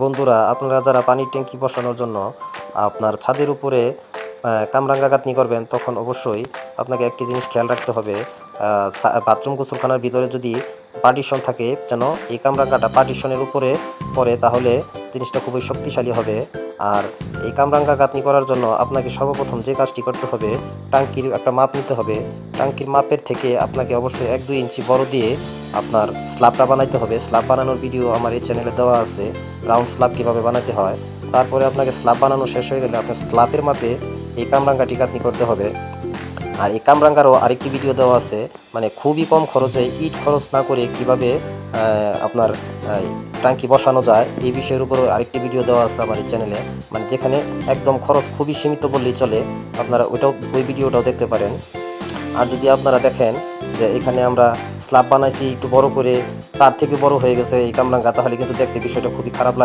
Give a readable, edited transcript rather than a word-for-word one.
বন্ধুরা, আপনারা যারা পানির ট্যাঙ্কি বসানোর জন্য আপনার ছাদের উপরে কামরাঙ্গা গাঁথনি করবেন, তখন অবশ্যই আপনাকে একটি জিনিস খেয়াল রাখতে হবে। বাথরুম গোসলখানার ভিতরে যদি পার্টিশন থাকে, যেন এই কামরাঙ্গাটা পার্টিশনের উপরে পড়ে, তাহলে জিনিসটা খুবই শক্তিশালী হবে। আর এই কামরাঙ্গা গাঁথনি করার জন্য আপনাকে সর্বপ্রথম যে কাজটি করতে হবে, টাঙ্কির একটা মাপ নিতে হবে। টাঙ্কির মাপের থেকে আপনাকে অবশ্যই 1-2 ইঞ্চি বড় দিয়ে আপনার স্ল্যাবটা বানাইতে হবে। স্ল্যাব বানানোর ভিডিও আমার এই চ্যানেলে দেওয়া আছে, রাউন্ড স্ল্যাব কীভাবে বানাতে হয়। তারপরে আপনাকে স্ল্যাব বানানো শেষ হয়ে গেলে আপনার স্ল্যাবের মাপে এই কামরাঙ্গাটি গাঁথনি করতে হবে। আর এই কামরাঙ্গারও আরেকটি ভিডিও দেওয়া আছে, মানে খুবই কম খরচে ইট খরচ না করে কিভাবে আপনার ট্যাঙ্কি বসানো যায়, এই বিষয়ের উপরও আরেকটি ভিডিও দেওয়া আছে আমার এই চ্যানেলে, মানে যেখানে একদম খরচ খুবই সীমিত বললেই চলে। আপনারা ওই ভিডিওটাও দেখতে পারেন। আর যদি আপনারা দেখেন যে এখানে আমরা স্ল্যাব বানাইছি একটু বড় করে, তার থেকে বড় হয়ে গেছে এই কামরাঙ্গা, তাহলে কিন্তু দেখতে বিষয়টা খুবই খারাপ লাগে।